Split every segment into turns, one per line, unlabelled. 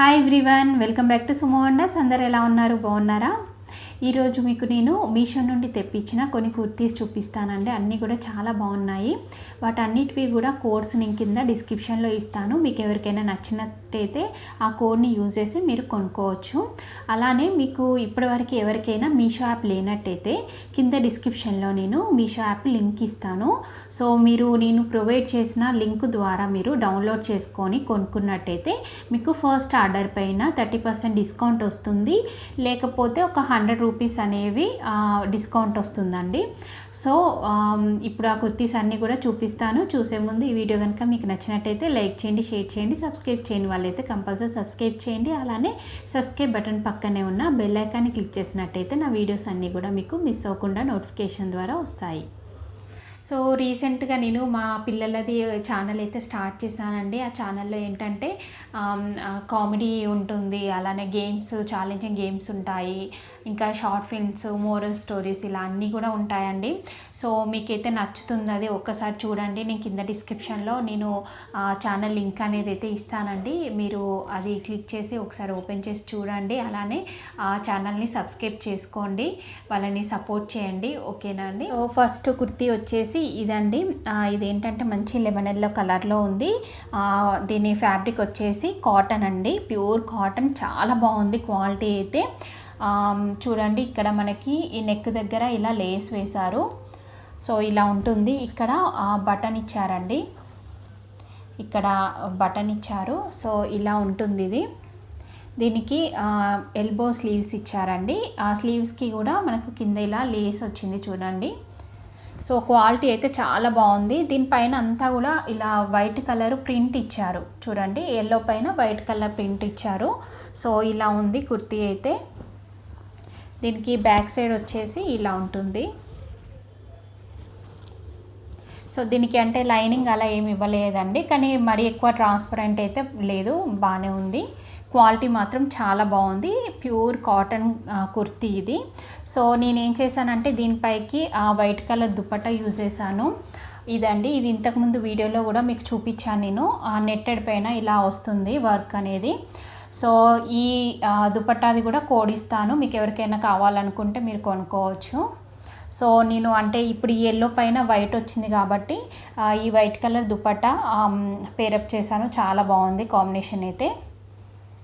Hi everyone, welcome back to Sumo wonders. అందరు ఎలా ఉన్నారు? బాగున్నారా? ఈరోజు మీకు నేను మీషో నుండి తెప్పించిన కొన్ని కుర్తీస్ చూపిస్తానండి. అన్నీ కూడా చాలా బాగున్నాయి. వాటన్నిటివి కూడా కోడ్స్ నేను కింద డిస్క్రిప్షన్లో ఇస్తాను. మీకు ఎవరికైనా నచ్చినట్టయితే ఆ కోడ్ని యూజ్ చేసి మీరు కొనుక్కోవచ్చు. అలానే మీకు ఇప్పటివరకు ఎవరికైనా మీషో యాప్ లేనట్టయితే కింద డిస్క్రిప్షన్లో నేను మీషో యాప్ లింక్ ఇస్తాను. సో మీరు నేను ప్రొవైడ్ చేసిన లింక్ ద్వారా మీరు డౌన్లోడ్ చేసుకొని కొనుక్కున్నట్టయితే మీకు ఫస్ట్ ఆర్డర్ పైన 30% డిస్కౌంట్ వస్తుంది. లేకపోతే ఒక 100 రూపీస్ అనేవి డిస్కౌంట్ వస్తుందండి. సో ఇప్పుడు ఆ కుర్తీస్ అన్నీ కూడా చూపిస్తాను. చూసే ముందు ఈ వీడియో కనుక మీకు నచ్చినట్టయితే లైక్ చేయండి, షేర్ చేయండి, సబ్స్క్రైబ్ చేయని వాళ్ళైతే కంపల్సరీ సబ్స్క్రైబ్ చేయండి. అలానే సబ్స్క్రైబ్ బటన్ పక్కనే ఉన్న బెల్ ఐకాన్ని క్లిక్ చేసినట్టయితే నా వీడియోస్ అన్నీ కూడా మీకు మిస్ అవ్వకుండా నోటిఫికేషన్ ద్వారా వస్తాయి. సో రీసెంట్గా నేను మా పిల్లలది ఛానల్ అయితే స్టార్ట్ చేశానండి. ఆ ఛానల్లో ఏంటంటే కామెడీ ఉంటుంది, అలానే గేమ్స్, ఛాలెంజింగ్ గేమ్స్ ఉంటాయి, ఇంకా షార్ట్ ఫిల్మ్స్, మోరల్ స్టోరీస్ ఇలా అన్నీ కూడా ఉంటాయండి. సో మీకైతే నచ్చుతుంది, అది ఒక్కసారి చూడండి. నేను కింద డిస్క్రిప్షన్లో నేను ఛానల్ లింక్ అనేది అయితే ఇస్తానండి. మీరు అది క్లిక్ చేసి ఒకసారి ఓపెన్ చేసి చూడండి. అలానే ఆ ఛానల్ని సబ్స్క్రైబ్ చేసుకోండి, వాళ్ళని సపోర్ట్ చేయండి. ఓకేనా అండి? సో ఫస్ట్ కుర్తీ వచ్చేసి ఇదండి. ఇదేంటంటే మంచి లెమన్ ఎల్లో కలర్లో ఉంది. దీని ఫ్యాబ్రిక్ వచ్చేసి కాటన్ అండి, ప్యూర్ కాటన్. చాలా బాగుంది క్వాలిటీ అయితే. చూడండి, ఇక్కడ మనకి ఈ నెక్ దగ్గర ఇలా లేస్ వేశారు. సో ఇలా ఉంటుంది. ఇక్కడ బటన్ ఇచ్చారండి, ఇక్కడ బటన్ ఇచ్చారు. సో ఇలా ఉంటుంది ఇది. దీనికి ఎల్బో స్లీవ్స్ ఇచ్చారండి. ఆ స్లీవ్స్కి కూడా మనకు కింద ఇలా లేస్ వచ్చింది చూడండి. సో క్వాలిటీ అయితే చాలా బాగుంది. దీనిపైన అంతా కూడా ఇలా వైట్ కలర్ ప్రింట్ ఇచ్చారు చూడండి. ఎల్లో పైన వైట్ కలర్ ప్రింట్ ఇచ్చారు. సో ఇలా ఉంది కుర్తీ అయితే. దీనికి బ్యాక్ సైడ్ వచ్చేసి ఇలా ఉంటుంది. సో దీనికి అంటే లైనింగ్ అలా ఏమి ఇవ్వలేదండి, కానీ మరీ ఎక్కువ ట్రాన్స్పరెంట్ అయితే లేదు, బాగానే ఉంది. క్వాలిటీ మాత్రం చాలా బాగుంది. ప్యూర్ కాటన్ కుర్తీ ఇది. సో నేనేం చేశానంటే దీనిపైకి వైట్ కలర్ దుపట్టా యూజ్ చేశాను. ఇదండి, ఇది ఇంతకుముందు వీడియోలో కూడా మీకు చూపించాను నేను. నెట్టెడ్ పైన ఇలా వస్తుంది వర్క్ అనేది. సో ఈ దుపట్టాది కూడా కోడ్ ఇస్తాను, మీకు ఎవరికైనా కావాలనుకుంటే మీరు కొనుక్కోవచ్చు. సో నేను అంటే ఇప్పుడు ఈ ఎల్లో పైన వైట్ వచ్చింది కాబట్టి ఈ వైట్ కలర్ దుపట్టా పేరప్ చేశాను. చాలా బాగుంది కాంబినేషన్ అయితే.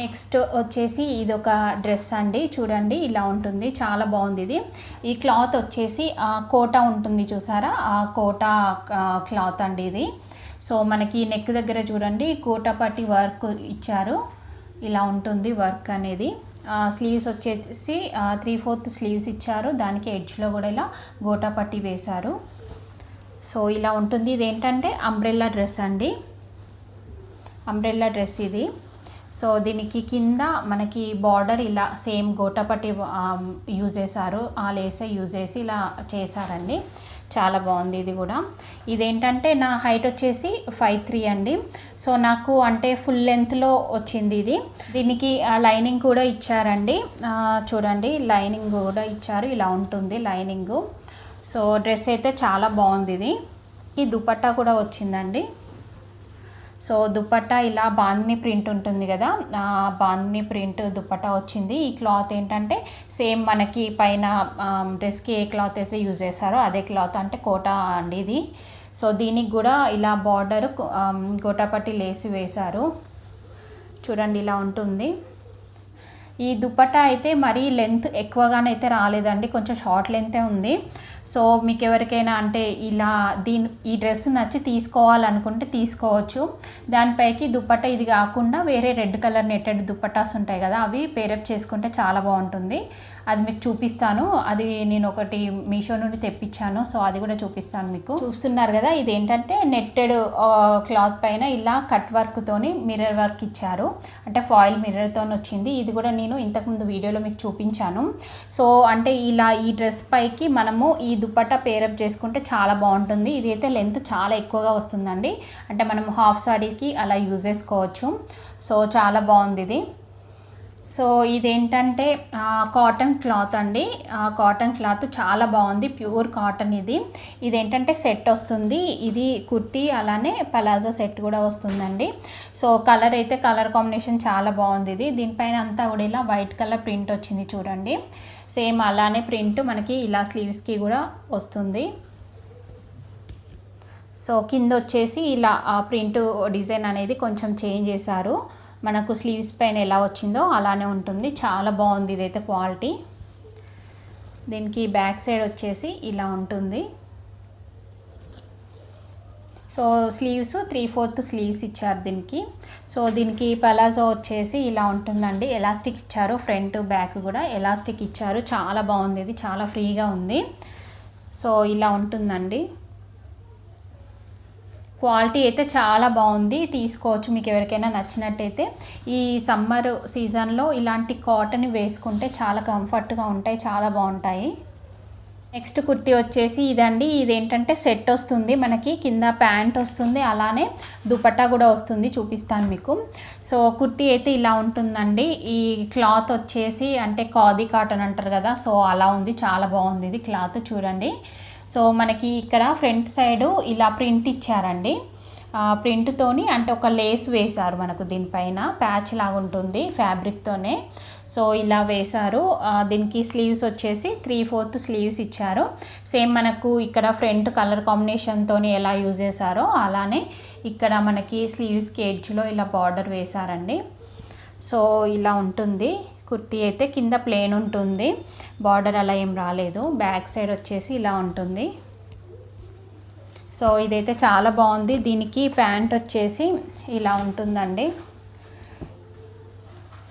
నెక్స్ట్ వచ్చేసి ఇది ఒక డ్రెస్ అండి. చూడండి ఇలా ఉంటుంది, చాలా బాగుంది ఇది. ఈ క్లాత్ వచ్చేసి కోటా ఉంటుంది చూసారా, ఆ కోటా క్లాత్ అండి ఇది. సో మనకి నెక్ దగ్గర చూడండి కోటా పట్టి వర్క్ ఇచ్చారు. ఇలా ఉంటుంది వర్క్ అనేది. స్లీవ్స్ వచ్చేసి 3/4 స్లీవ్స్ ఇచ్చారు. దానికి ఎడ్జ్లో కూడా ఇలా గోటా పట్టి వేశారు. సో ఇలా ఉంటుంది. ఇదేంటంటే అంబ్రెల్లా డ్రెస్ అండి, అంబ్రెల్లా డ్రెస్ ఇది. సో దీనికి కింద మనకి బార్డర్ ఇలా సేమ్ గోటాపట్టి యూజ్ చేశారు, ఆ లేసే యూజ్ చేసి ఇలా చేశారండి. చాలా బాగుంది ఇది కూడా. ఇదేంటంటే నా హైట్ వచ్చేసి 5'3" అండి. సో నాకు అంటే ఫుల్ లెంత్లో వచ్చింది ఇది. దీనికి లైనింగ్ కూడా ఇచ్చారండి. చూడండి లైనింగ్ కూడా ఇచ్చారు, ఇలా ఉంటుంది లైనింగ్. సో డ్రెస్ అయితే చాలా బాగుంది ఇది. ఈ దుపట్టా కూడా వచ్చిందండి. సో దుపట్టా ఇలా బాందిని ప్రింట్ ఉంటుంది కదా, బాందిని ప్రింట్ దుపట్టా వచ్చింది. ఈ క్లాత్ ఏంటంటే సేమ్ మనకి పైన డ్రెస్కి ఏ క్లాత్ అయితే యూజ్ చేశారో అదే క్లాత్, అంటే కోటా అండి ఇది. సో దీనికి కూడా ఇలా బార్డర్ గోటాపట్టి లేసి వేశారు. చూడండి ఇలా ఉంటుంది. ఈ దుపట్టా అయితే మరీ లెంత్ ఎక్కువగానైతే రాలేదండి, కొంచెం షార్ట్ లెంతే ఉంది. సో మీకు ఎవరికైనా అంటే ఇలా ఈ డ్రెస్ నచ్చి తీసుకోవాలనుకుంటే తీసుకోవచ్చు. దానిపైకి దుపట్టా ఇది కాకుండా వేరే రెడ్ కలర్ నెట్టెడ్ దుపట్టాస్ ఉంటాయి కదా, అవి పేరప్ చేసుకుంటే చాలా బాగుంటుంది. అది మీకు చూపిస్తాను. అది నేను ఒకటి మీషో నుండి తెప్పించాను. సో అది కూడా చూపిస్తాను మీకు. చూస్తున్నారు కదా, ఇది ఏంటంటే నెట్టెడ్ క్లాత్ పైన ఇలా కట్ వర్క్తోని మిర్రర్ వర్క్ ఇచ్చారు, అంటే ఫాయిల్ మిర్రర్తో వచ్చింది. ఇది కూడా నేను ఇంతకుముందు వీడియోలో మీకు చూపించాను. సో అంటే ఇలా ఈ డ్రెస్ పైకి మనము ఈ దుపట్టా పేరప్ చేసుకుంటే చాలా బాగుంటుంది. ఇది అయితే లెంత్ చాలా ఎక్కువగా వస్తుందండి, అంటే మనం హాఫ్ సారీకి అలా యూజ్ చేసుకోవచ్చు. సో చాలా బాగుంది ఇది. సో ఇదేంటంటే కాటన్ క్లాత్ అండి. కాటన్ క్లాత్ చాలా బాగుంది, ప్యూర్ కాటన్ ఇది. ఇదేంటంటే సెట్ వస్తుంది, ఇది కుర్తీ అలానే పలాజో సెట్ కూడా వస్తుందండి. సో కలర్ అయితే కలర్ కాంబినేషన్ చాలా బాగుంది. ఇది దీనిపైన అంతా కూడా ఇలా వైట్ కలర్ ప్రింట్ వచ్చింది చూడండి. సేమ్ అలానే ప్రింట్ మనకి ఇలా స్లీవ్స్కి కూడా వస్తుంది. సో కింద వచ్చేసి ఇలా ప్రింట్ డిజైన్ అనేది కొంచెం చేంజ్ చేశారు. మనకు స్లీవ్స్ పైన ఎలా వచ్చిందో అలానే ఉంటుంది. చాలా బాగుంది ఇదైతే క్వాలిటీ. దీనికి బ్యాక్ సైడ్ వచ్చేసి ఇలా ఉంటుంది. సో స్లీవ్స్ 3/4 స్లీవ్స్ ఇచ్చారు దీనికి. సో దీనికి పలాజో వచ్చేసి ఇలా ఉంటుందండి. ఎలాస్టిక్ ఇచ్చారు, ఫ్రంట్ బ్యాక్ కూడా ఎలాస్టిక్ ఇచ్చారు. చాలా బాగుంది, ఇది చాలా ఫ్రీగా ఉంది. సో ఇలా ఉంటుందండి. క్వాలిటీ అయితే చాలా బాగుంది, తీసుకోవచ్చు మీకు ఎవరికైనా నచ్చినట్టయితే. ఈ సమ్మర్ సీజన్లో ఇలాంటి కాటన్ వేసుకుంటే చాలా కంఫర్ట్గా ఉంటాయి, చాలా బాగుంటాయి. నెక్స్ట్ కుర్తీ వచ్చేసి ఇదండి. ఇదేంటంటే సెట్ వస్తుంది మనకి, కింద ప్యాంట్ వస్తుంది అలానే దుపట్టా కూడా వస్తుంది, చూపిస్తాను మీకు. సో కుర్తీ అయితే ఇలా ఉంటుందండి. ఈ క్లాత్ వచ్చేసి అంటే ఖాదీ కాటన్ అంటారు కదా, సో అలా ఉంది, చాలా బాగుంది ఇది క్లాత్ చూడండి. సో మనకి ఇక్కడ ఫ్రంట్ సైడు ఇలా ప్రింట్ ఇచ్చారండి. ప్రింట్తోని అంటే ఒక లేస్ వేశారు మనకు, దీనిపైన ప్యాచ్ లాగా ఉంటుంది ఫ్యాబ్రిక్తోనే. సో ఇలా వేశారు. దీనికి స్లీవ్స్ వచ్చేసి 3/4 స్లీవ్స్ ఇచ్చారు. సేమ్ మనకు ఇక్కడ ఫ్రంట్ కలర్ కాంబినేషన్తో ఎలా యూజ్ చేశారో అలానే ఇక్కడ మనకి స్లీవ్స్కి ఎడ్జ్లో ఇలా బార్డర్ వేశారండి. సో ఇలా ఉంటుంది కుర్తీ అయితే. కింద ప్లేన్ ఉంటుంది, బార్డర్ అలా ఏం రాలేదు. బ్యాక్ సైడ్ వచ్చేసి ఇలా ఉంటుంది. సో ఇదైతే చాలా బాగుంది. దీనికి ప్యాంట్ వచ్చేసి ఇలా ఉంటుందండి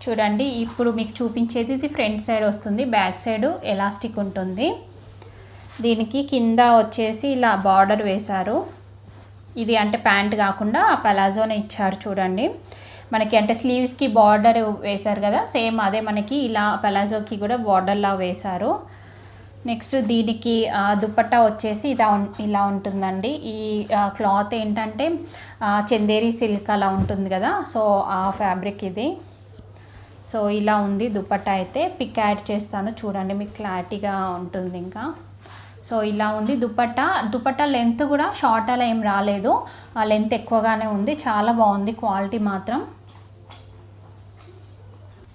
చూడండి. ఇప్పుడు మీకు చూపించేది ఇది ఫ్రంట్ సైడ్ వస్తుంది, బ్యాక్ సైడ్ ఎలాస్టిక్ ఉంటుంది. దీనికి కింద వచ్చేసి ఇలా బార్డర్ వేశారు. ఇది అంటే ప్యాంట్ కాకుండా పలాజోనే ఇచ్చారు చూడండి. మనకి అంటే స్లీవ్స్కి బార్డర్ వేశారు కదా, సేమ్ అదే మనకి ఇలా పలాజోకి కూడా బార్డర్లా వేశారు. నెక్స్ట్ దీనికి దుపట్టా వచ్చేసి ఇలా ఉంటుందండి. ఈ క్లాత్ ఏంటంటే చందేరి సిల్క్ అలా ఉంటుంది కదా, సో ఆ ఫ్యాబ్రిక్ ఇది. సో ఇలా ఉంది దుపట్టా అయితే. పిక్ యాడ్ చేస్తాను చూడండి, మీకు క్లారిటీగా ఉంటుంది ఇంకా. సో ఇలా ఉంది దుపట్టా లెంత్ కూడా షార్ట్ అలా ఏం రాలేదు, ఆ లెంత్ ఎక్కువగానే ఉంది, చాలా బాగుంది క్వాలిటీ మాత్రం.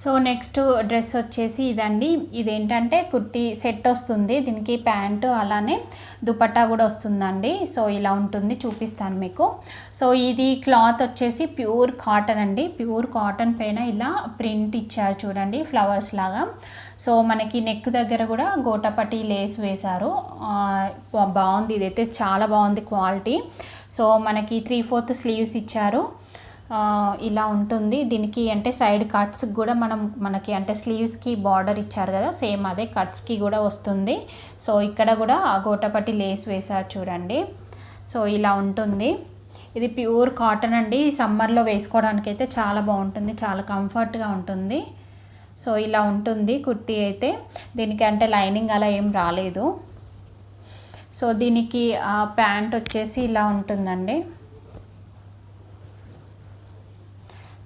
సో నెక్స్ట్ డ్రెస్ వచ్చేసి ఇదండి. ఇదేంటంటే కుర్తీ సెట్ వస్తుంది, దీనికి ప్యాంటు అలానే దుపట్టా కూడా వస్తుందండి. సో ఇలా ఉంటుంది, చూపిస్తాను మీకు. సో ఇది క్లాత్ వచ్చేసి ప్యూర్ కాటన్ అండి. ప్యూర్ కాటన్ పైన ఇలా ప్రింట్ ఇచ్చారు చూడండి, ఫ్లవర్స్ లాగా. సో మనకి నెక్ దగ్గర కూడా గోటపట్టి లేస్ వేశారు. బాగుంది ఇదైతే, చాలా బాగుంది క్వాలిటీ. సో మనకి 3/4 స్లీవ్స్ ఇచ్చారు. ఇలా ఉంటుంది. దీనికి అంటే సైడ్ కట్స్ కూడా మనకి అంటే స్లీవ్స్కి బార్డర్ ఇచ్చారు కదా, సేమ్ అదే కట్స్కి కూడా వస్తుంది. సో ఇక్కడ కూడా గోటపట్టి లేస్ వేశారు చూడండి. సో ఇలా ఉంటుంది. ఇది ప్యూర్ కాటన్ అండి. సమ్మర్లో వేసుకోవడానికి అయితే చాలా బాగుంటుంది, చాలా కంఫర్ట్గా ఉంటుంది. సో ఇలా ఉంటుంది కుర్తీ అయితే. దీనికి అంటే లైనింగ్ అలా ఏం రాలేదు. సో దీనికి ప్యాంట్ వచ్చేసి ఇలా ఉంటుందండి.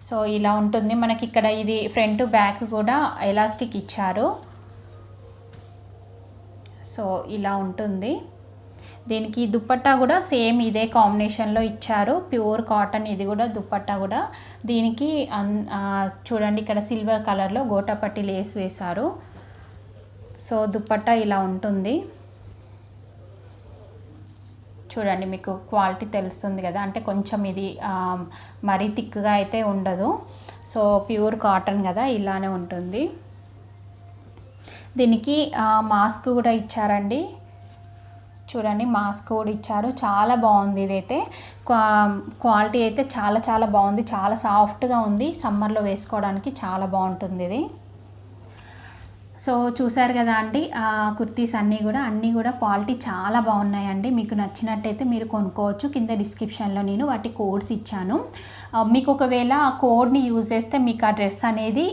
సో ఇలా ఉంటుంది మనకి. ఇక్కడ ఇది ఫ్రంట్ బ్యాక్ కూడా ఎలాస్టిక్ ఇచ్చారు. సో ఇలా ఉంటుంది. దీనికి దుపట్టా కూడా సేమ్ ఇదే కాంబినేషన్లో ఇచ్చారు, ప్యూర్ కాటన్. ఇది కూడా దుపట్టా కూడా దీనికి చూడండి ఇక్కడ సిల్వర్ కలర్లో గోటపట్టి లేస్ వేశారు. సో దుపట్టా ఇలా ఉంటుంది చూడండి, మీకు క్వాలిటీ తెలుస్తుంది కదా. అంటే కొంచెం ఇది మరీ థిక్గా అయితే ఉండదు. సో ప్యూర్ కాటన్ కదా, ఇలానే ఉంటుంది. దీనికి మాస్క్ కూడా ఇచ్చారండి చూడండి, మాస్క్ కూడా ఇచ్చారు. చాలా బాగుంది ఇదైతే. క్వాలిటీ అయితే చాలా చాలా బాగుంది, చాలా సాఫ్ట్గా ఉంది. సమ్మర్లో వేసుకోవడానికి చాలా బాగుంటుంది ఇది. సో చూసారు కదా అండి, కుర్తీస్ అన్నీ కూడా క్వాలిటీ చాలా బాగున్నాయండి. మీకు నచ్చినట్టయితే మీరు కొనుక్కోవచ్చు. కింద డిస్క్రిప్షన్లో నేను వాటి కోడ్స్ ఇచ్చాను. మీకు ఒకవేళ ఆ కోడ్ని యూజ్ చేస్తే మీకు ఆ డ్రెస్ అనేది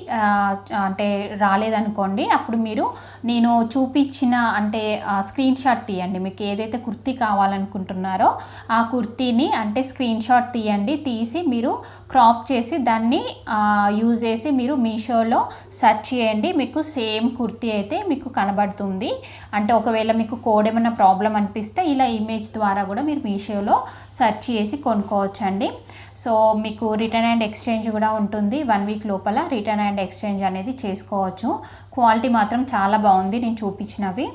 అంటే రాలేదనుకోండి, అప్పుడు మీరు నేను చూపించిన అంటే స్క్రీన్ షాట్ తీయండి. మీకు ఏదైతే కుర్తీ కావాలనుకుంటున్నారో ఆ కుర్తీని అంటే స్క్రీన్ షాట్ తీయండి. తీసి మీరు క్రాప్ చేసి దాన్ని యూజ్ చేసి మీరు మీషోలో సెర్చ్ చేయండి. మీకు సేమ్ కుర్తీ అయితే మీకు కనబడుతుంది. అంటే ఒకవేళ మీకు కోడ్ ఏమైనా ప్రాబ్లం అనిపిస్తే ఇలా ఇమేజ్ ద్వారా కూడా మీరు మీషోలో సెర్చ్ చేసి కొనుక్కోవచ్చండి. సో మీకు రిటర్న్ అండ్ ఎక్స్చేంజ్ కూడా ఉంటుంది. 1 వీక్ లోపల రిటర్న్ అండ్ ఎక్స్చేంజ్ అనేది చేసుకోవచ్చు. క్వాలిటీ మాత్రం చాలా బాగుంది నేను చూపించినవి.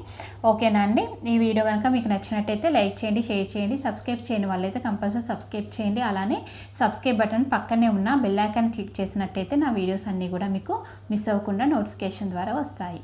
ఓకేనా అండి? ఈ వీడియో కనుక మీకు నచ్చినట్టయితే లైక్ చేయండి, షేర్ చేయండి. సబ్స్క్రైబ్ చేయని వాళ్ళైతే కంపల్సరీ సబ్స్క్రైబ్ చేయండి. అలానే సబ్స్క్రైబ్ బటన్ పక్కనే ఉన్న బెల్ ఐకాన్ క్లిక్ చేసినట్టయితే నా వీడియోస్ అన్నీ కూడా మీకు మిస్ అవ్వకుండా నోటిఫికేషన్ ద్వారా వస్తాయి.